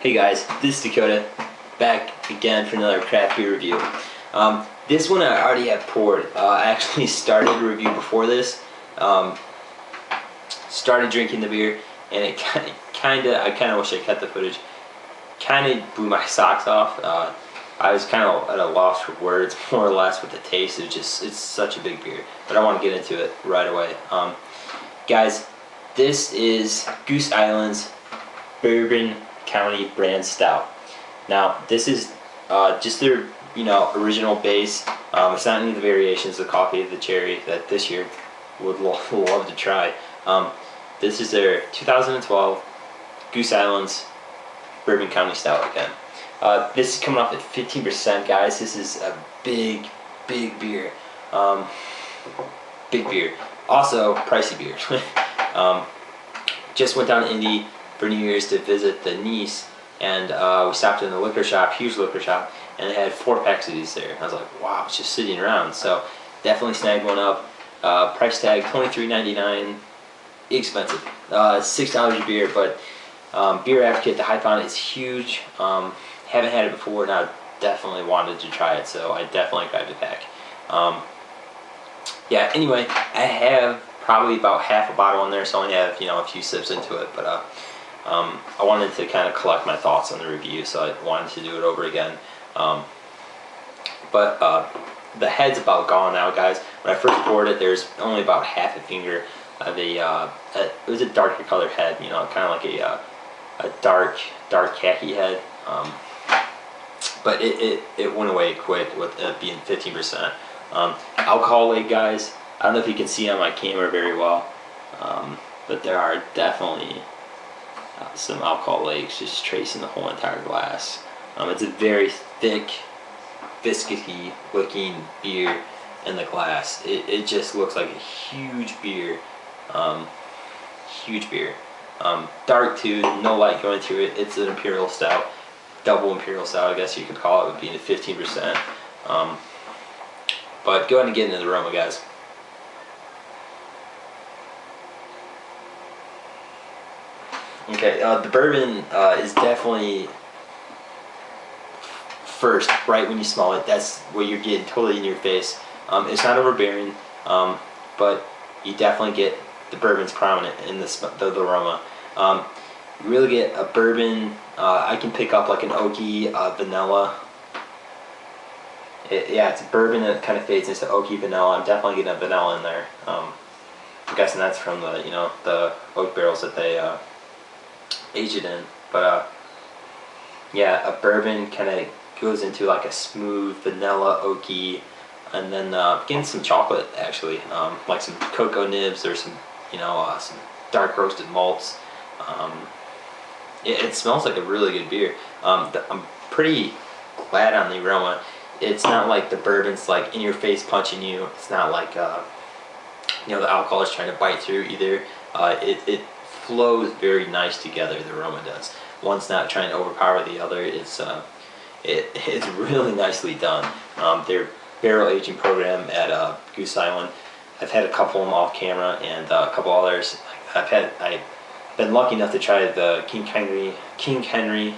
Hey guys, this is Dakota, back again for another craft beer review. This one I already have poured. I actually started a review before this. Started drinking the beer, and it I kind of wish I kept the footage. Kind of blew my socks off. I was kind of at a loss for words, more or less, with the taste. It's such a big beer, but I want to get into it right away. Guys, this is Goose Island's Bourbon County brand stout. Now this is just their original base. It's not any of the variations, the coffee, the cherry that this year would love to try. This is their 2012 Goose Island's Bourbon County Stout again. This is coming off at 15%, guys. This is a big beer. Big beer. Also pricey beer. Just went down to Indy for New Year's to visit the niece, and we stopped in the liquor shop, huge liquor shop, and they had 4 packs of these there. I was like, wow, it's just sitting around. So definitely snagged one up. Price tag $23.99, expensive. $6 a beer, but Beer Advocate, the hype on it is huge. Haven't had it before, and I definitely wanted to try it, so I definitely grabbed a pack. Yeah, anyway, I have probably about half a bottle in there, so I only have a few sips into it, but I wanted to kind of collect my thoughts on the review, so I wanted to do it over again. But the head's about gone now, guys. When I first poured it, there's only about half a finger of it was a darker colored head, kind of like a dark khaki head. But it went away quick with it being 15%. Alcohol lake, guys, I don't know if you can see on my camera very well, but there are definitely some alcohol lakes just tracing the whole entire glass. It's a very thick, viscousy looking beer in the glass. It just looks like a huge beer. Huge beer. Dark too, no light going through it. It's an imperial stout, double imperial stout, I guess you could call it, would be at 15%. But go ahead and get into the aroma, guys. Okay, the bourbon is definitely first, right when you smell it. That's what you're getting totally in your face. It's not overbearing, but you definitely get the bourbon's prominent in the aroma. You really get a bourbon. I can pick up like an oaky vanilla. Yeah, it's a bourbon that kind of fades into oaky vanilla. I'm definitely getting a vanilla in there. I'm guessing that's from the the oak barrels that they age it in. But yeah, a bourbon kind of goes into like a smooth vanilla oaky, and then getting some chocolate actually, like some cocoa nibs or some some dark roasted malts. It smells like a really good beer. I'm pretty glad on the aroma. It's not like the bourbon's like in your face punching you. It's not like the alcohol is trying to bite through either. It flows very nice together. The aroma does. One's not trying to overpower the other. It's really nicely done. Their barrel aging program at Goose Island, I've had a couple of them off camera, and a couple others. I've been lucky enough to try the King Henry,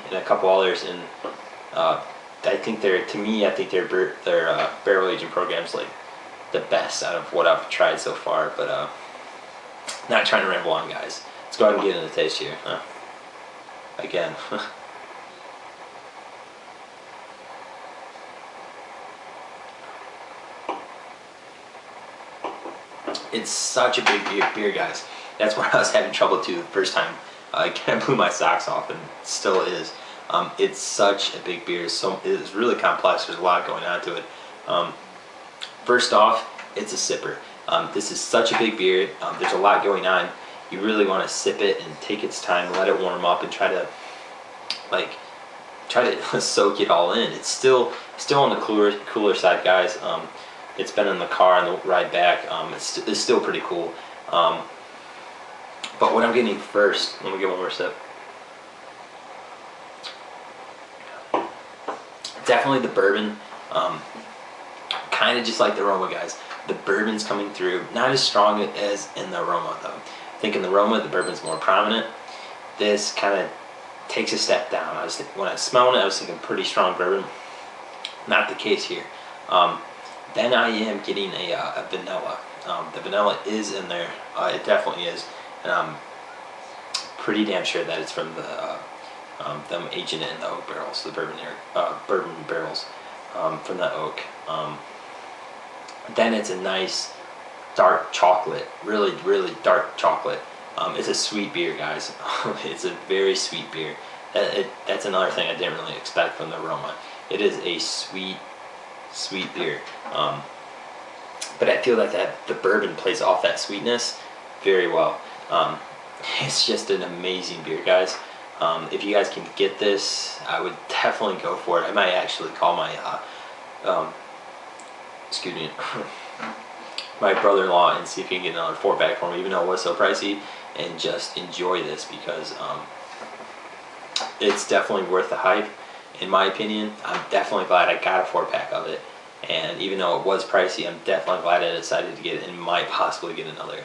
and a couple others, and I think their barrel aging program's like the best out of what I've tried so far. But not trying to ramble on, guys. Let's go ahead and get into the taste here. Again. It's such a big beer, guys. That's where I was having trouble too the first time. I kind of blew my socks off, and still is. It's such a big beer. It's really complex. There's a lot going on to it. First off, it's a sipper. This is such a big beer. There's a lot going on. You really want to sip it and take its time, let it warm up, and try to soak it all in. It's still on the cooler side, guys. It's been in the car on the ride back. It's still pretty cool. But what I'm getting first, let me get one more sip. Definitely the bourbon. Kind of just like the aroma, guys. The bourbon's coming through. Not as strong as in the aroma, though. I think in the aroma, the bourbon's more prominent. This kind of takes a step down. When I was smelling it, I was thinking pretty strong bourbon. Not the case here. Then I am getting a vanilla. The vanilla is in there. It definitely is, and I'm pretty damn sure that it's from them aging it in the oak barrels, the bourbon barrels from the oak. Then it's a nice dark chocolate, really, really dark chocolate. It's a sweet beer, guys. It's a very sweet beer. That's another thing I didn't really expect from the aroma. It is a sweet, sweet beer. But I feel like the bourbon plays off that sweetness very well. It's just an amazing beer, guys. If you guys can get this, I would definitely go for it. I might actually call my excuse me, my brother-in-law and see if he can get another 4-pack for me, even though it was so pricey, and just enjoy this, because it's definitely worth the hype, in my opinion. I'm definitely glad I got a 4-pack of it, and even though it was pricey, I'm definitely glad I decided to get it and might possibly get another.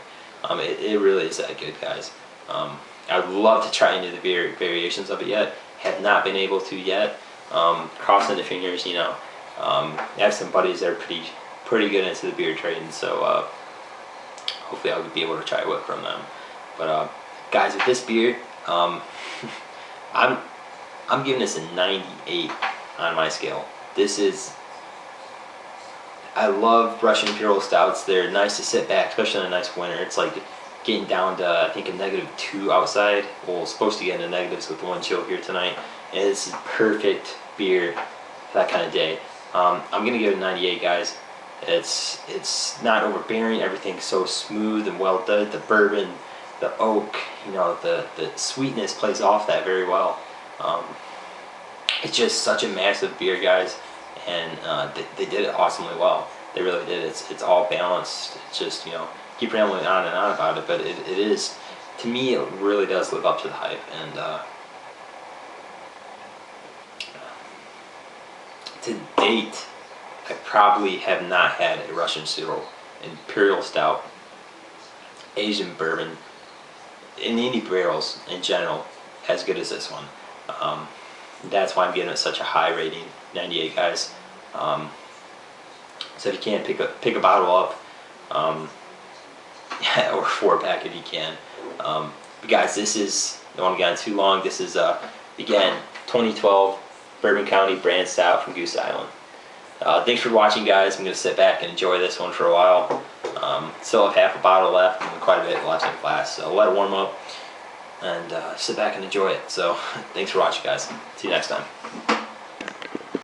It really is that good, guys. I would love to try any of the variations of it yet. Have not been able to yet. Crossing the fingers, you know. I have some buddies that are pretty good into the beer trade, and so hopefully I'll be able to try it from them. But guys, with this beer, I'm giving this a 98 on my scale. This is, I love Russian Imperial Stouts. They're nice to sit back, especially in a nice winter. It's like getting down to, I think, a -2 outside. Well, supposed to get into negatives with the wind chill here tonight. And it's a perfect beer for that kind of day. I'm gonna give it a 98, guys. It's not overbearing. Everything's so smooth and well done. The bourbon, the oak, you know, the sweetness plays off that very well. It's just such a massive beer, guys, and they did it awesomely well. They really did. It's all balanced. It's just, you know, keep rambling on and on about it, but it is, to me, it really does live up to the hype. And to date, I probably have not had a Russian Imperial Stout, Asian bourbon, in any barrels in general, as good as this one. That's why I'm giving it such a high rating, 98, guys. So if you can, pick a bottle up, or 4-pack if you can. But guys, this is, I don't want to get on too long. This is again 2012 Bourbon County Brand Stout from Goose Island. Thanks for watching, guys. I'm going to sit back and enjoy this one for a while. Still have half a bottle left and quite a bit left in glass, so let it warm up and sit back and enjoy it. So thanks for watching, guys. See you next time.